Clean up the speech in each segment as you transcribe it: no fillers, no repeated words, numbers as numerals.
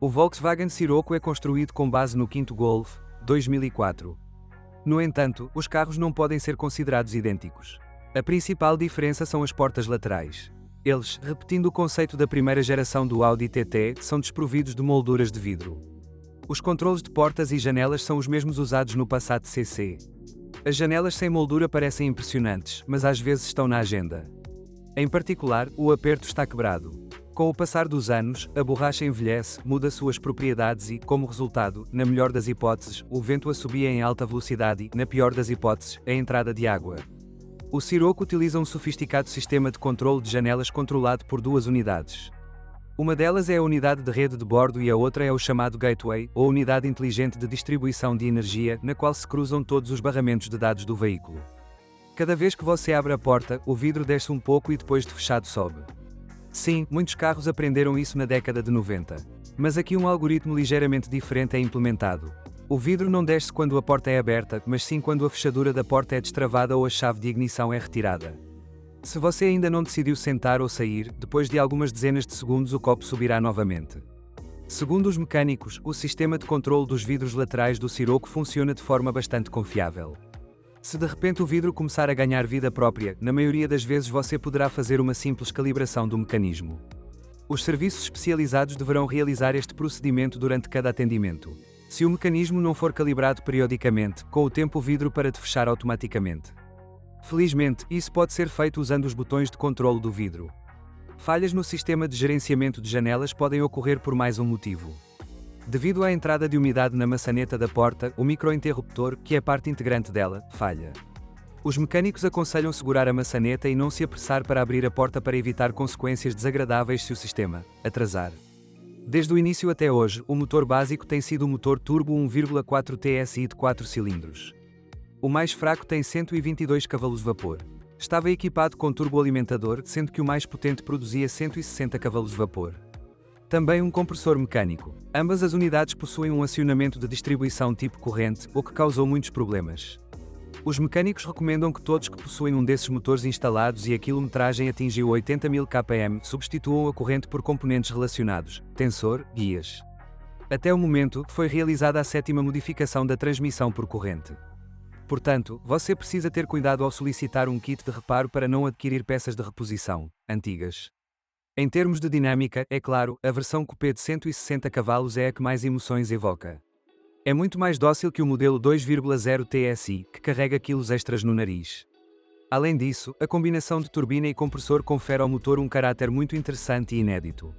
O Volkswagen Scirocco é construído com base no quinto Golf, 2004. No entanto, os carros não podem ser considerados idênticos. A principal diferença são as portas laterais. Eles, repetindo o conceito da primeira geração do Audi TT, são desprovidos de molduras de vidro. Os controles de portas e janelas são os mesmos usados no Passat CC. As janelas sem moldura parecem impressionantes, mas às vezes estão na agenda. Em particular, o aperto está quebrado. Com o passar dos anos, a borracha envelhece, muda suas propriedades e, como resultado, na melhor das hipóteses, o vento assobia em alta velocidade e, na pior das hipóteses, a entrada de água. O Scirocco utiliza um sofisticado sistema de controle de janelas controlado por duas unidades. Uma delas é a unidade de rede de bordo e a outra é o chamado Gateway, ou unidade inteligente de distribuição de energia, na qual se cruzam todos os barramentos de dados do veículo. Cada vez que você abre a porta, o vidro desce um pouco e depois de fechado sobe. Sim, muitos carros aprenderam isso na década de 90. Mas aqui um algoritmo ligeiramente diferente é implementado. O vidro não desce quando a porta é aberta, mas sim quando a fechadura da porta é destravada ou a chave de ignição é retirada. Se você ainda não decidiu sentar ou sair, depois de algumas dezenas de segundos o copo subirá novamente. Segundo os mecânicos, o sistema de controle dos vidros laterais do Scirocco funciona de forma bastante confiável. Se de repente o vidro começar a ganhar vida própria, na maioria das vezes você poderá fazer uma simples calibração do mecanismo. Os serviços especializados deverão realizar este procedimento durante cada atendimento. Se o mecanismo não for calibrado periodicamente, com o tempo o vidro para de fechar automaticamente. Felizmente, isso pode ser feito usando os botões de controle do vidro. Falhas no sistema de gerenciamento de janelas podem ocorrer por mais um motivo. Devido à entrada de umidade na maçaneta da porta, o microinterruptor, que é parte integrante dela, falha. Os mecânicos aconselham segurar a maçaneta e não se apressar para abrir a porta para evitar consequências desagradáveis se o sistema atrasar. Desde o início até hoje, o motor básico tem sido o motor turbo 1,4 TSI de 4 cilindros. O mais fraco tem 122 cavalos de vapor. Estava equipado com turboalimentador, sendo que o mais potente produzia 160 cavalos de vapor. Também um compressor mecânico. Ambas as unidades possuem um acionamento de distribuição tipo corrente, o que causou muitos problemas. Os mecânicos recomendam que todos que possuem um desses motores instalados e a quilometragem atingiu 80.000 km substituam a corrente por componentes relacionados, tensor, guias. Até o momento, foi realizada a 7ª modificação da transmissão por corrente. Portanto, você precisa ter cuidado ao solicitar um kit de reparo para não adquirir peças de reposição antigas. Em termos de dinâmica, é claro, a versão coupé de 160 cavalos é a que mais emoções evoca. É muito mais dócil que o modelo 2,0 TSI, que carrega quilos extras no nariz. Além disso, a combinação de turbina e compressor confere ao motor um caráter muito interessante e inédito.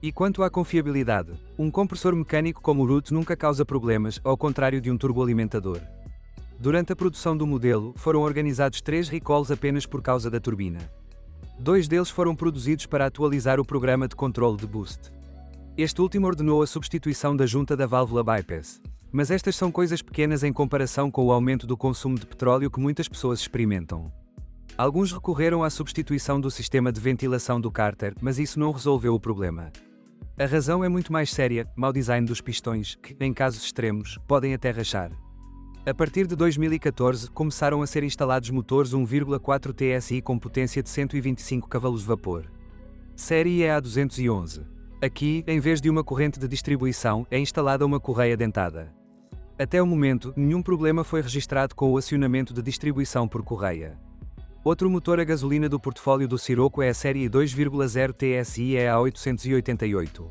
E quanto à confiabilidade, um compressor mecânico como o Root nunca causa problemas, ao contrário de um turboalimentador. Durante a produção do modelo, foram organizados 3 recalls apenas por causa da turbina. 2 deles foram produzidos para atualizar o programa de controle de boost. Este último ordenou a substituição da junta da válvula bypass. Mas estas são coisas pequenas em comparação com o aumento do consumo de petróleo que muitas pessoas experimentam. Alguns recorreram à substituição do sistema de ventilação do cárter, mas isso não resolveu o problema. A razão é muito mais séria: mau design dos pistões, que, em casos extremos, podem até rachar. A partir de 2014, começaram a ser instalados motores 1,4 TSI com potência de 125 cavalos de vapor. Série EA211. Aqui, em vez de uma corrente de distribuição, é instalada uma correia dentada. Até o momento, nenhum problema foi registrado com o acionamento de distribuição por correia. Outro motor a gasolina do portfólio do Scirocco é a série 2,0 TSI EA888.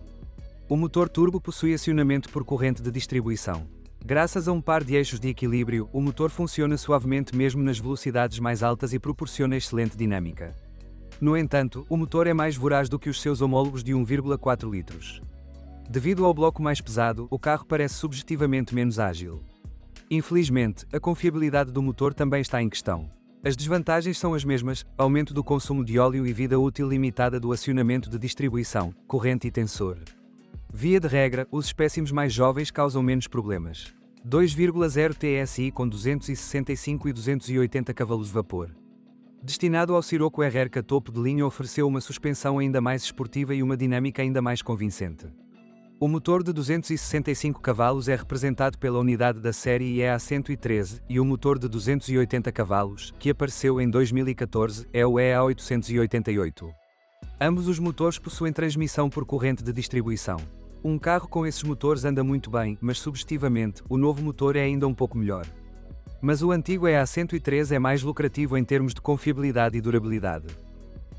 O motor turbo possui acionamento por corrente de distribuição. Graças a um par de eixos de equilíbrio, o motor funciona suavemente mesmo nas velocidades mais altas e proporciona excelente dinâmica. No entanto, o motor é mais voraz do que os seus homólogos de 1,4 litros. Devido ao bloco mais pesado, o carro parece subjetivamente menos ágil. Infelizmente, a confiabilidade do motor também está em questão. As desvantagens são as mesmas: aumento do consumo de óleo e vida útil limitada do acionamento de distribuição, corrente e tensor. Via de regra, os espécimes mais jovens causam menos problemas. 2,0 TSI com 265 e 280 cavalos de vapor. Destinado ao Scirocco RRK topo de linha, ofereceu uma suspensão ainda mais esportiva e uma dinâmica ainda mais convincente. O motor de 265 cavalos é representado pela unidade da série EA113, e o motor de 280 cavalos, que apareceu em 2014, é o EA888. Ambos os motores possuem transmissão por corrente de distribuição. Um carro com esses motores anda muito bem, mas subjetivamente, o novo motor é ainda um pouco melhor. Mas o antigo EA103 é mais lucrativo em termos de confiabilidade e durabilidade.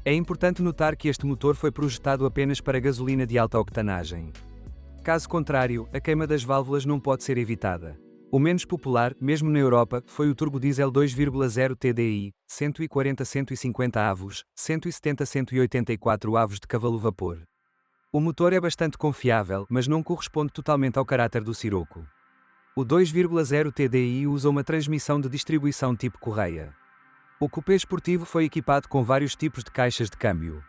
É importante notar que este motor foi projetado apenas para gasolina de alta octanagem. Caso contrário, a queima das válvulas não pode ser evitada. O menos popular, mesmo na Europa, foi o turbodiesel 2,0 TDI, 140-150 avos, 170-184 avos de cavalo-vapor. O motor é bastante confiável, mas não corresponde totalmente ao caráter do Sirocco. O 2,0 TDI usa uma transmissão de distribuição tipo correia. O coupé esportivo foi equipado com vários tipos de caixas de câmbio.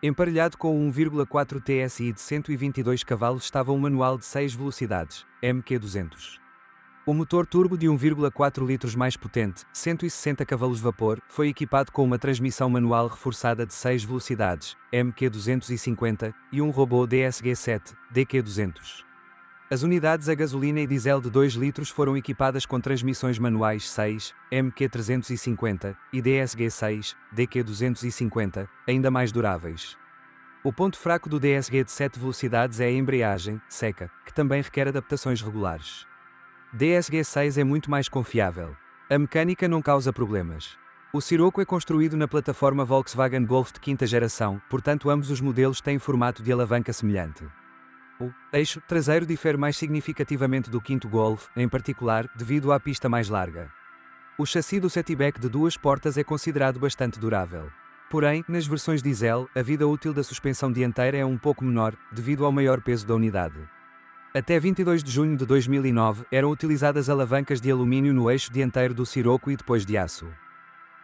Emparelhado com o 1,4 TSI de 122 cavalos estava um manual de 6 velocidades, MQ200. O motor turbo de 1,4 litros mais potente, 160 cavalos-vapor, foi equipado com uma transmissão manual reforçada de 6 velocidades, MQ250, e um robô DSG-7, DQ200. As unidades a gasolina e diesel de 2 litros foram equipadas com transmissões manuais 6, MQ350, e DSG-6, DQ250, ainda mais duráveis. O ponto fraco do DSG de 7 velocidades é a embreagem, seca, que também requer adaptações regulares. DSG-6 é muito mais confiável. A mecânica não causa problemas. O Sirocco é construído na plataforma Volkswagen Golf de quinta geração, portanto ambos os modelos têm formato de alavanca semelhante. O eixo traseiro difere mais significativamente do quinto Golf, em particular, devido à pista mais larga. O chassi do setback de 2 portas é considerado bastante durável. Porém, nas versões diesel, a vida útil da suspensão dianteira é um pouco menor, devido ao maior peso da unidade. Até 22 de junho de 2009, eram utilizadas alavancas de alumínio no eixo dianteiro do Sirocco e depois de aço.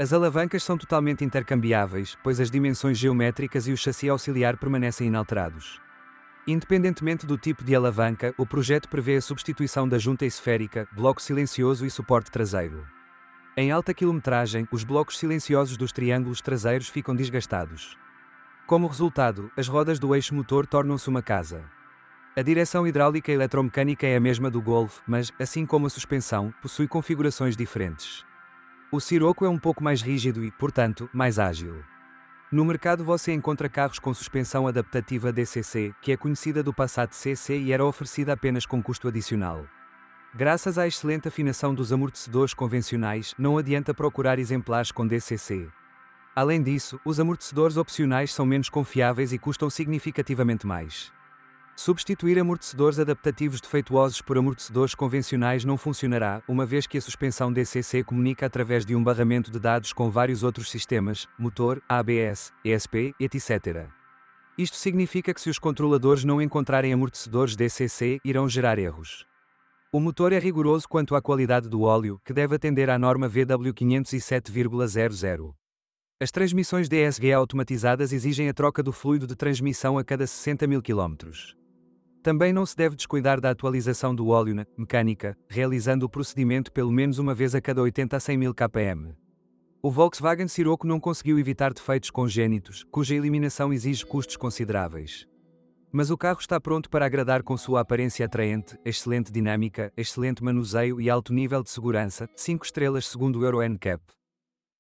As alavancas são totalmente intercambiáveis, pois as dimensões geométricas e o chassi auxiliar permanecem inalterados. Independentemente do tipo de alavanca, o projeto prevê a substituição da junta esférica, bloco silencioso e suporte traseiro. Em alta quilometragem, os blocos silenciosos dos triângulos traseiros ficam desgastados. Como resultado, as rodas do eixo motor tornam-se uma casa. A direção hidráulica eletromecânica é a mesma do Golf, mas, assim como a suspensão, possui configurações diferentes. O Sirocco é um pouco mais rígido e, portanto, mais ágil. No mercado você encontra carros com suspensão adaptativa DCC, que é conhecida do Passat CC e era oferecida apenas com custo adicional. Graças à excelente afinação dos amortecedores convencionais, não adianta procurar exemplares com DCC. Além disso, os amortecedores opcionais são menos confiáveis e custam significativamente mais. Substituir amortecedores adaptativos defeituosos por amortecedores convencionais não funcionará, uma vez que a suspensão DCC comunica através de um barramento de dados com vários outros sistemas, motor, ABS, ESP, etc. Isto significa que se os controladores não encontrarem amortecedores DCC, irão gerar erros. O motor é rigoroso quanto à qualidade do óleo, que deve atender à norma VW507,00. As transmissões DSG automatizadas exigem a troca do fluido de transmissão a cada 60.000 km. Também não se deve descuidar da atualização do óleo na mecânica, realizando o procedimento pelo menos uma vez a cada 80 a 100.000 km. O Volkswagen Sirocco não conseguiu evitar defeitos congénitos, cuja eliminação exige custos consideráveis. Mas o carro está pronto para agradar com sua aparência atraente, excelente dinâmica, excelente manuseio e alto nível de segurança, 5 estrelas segundo o Euro NCAP.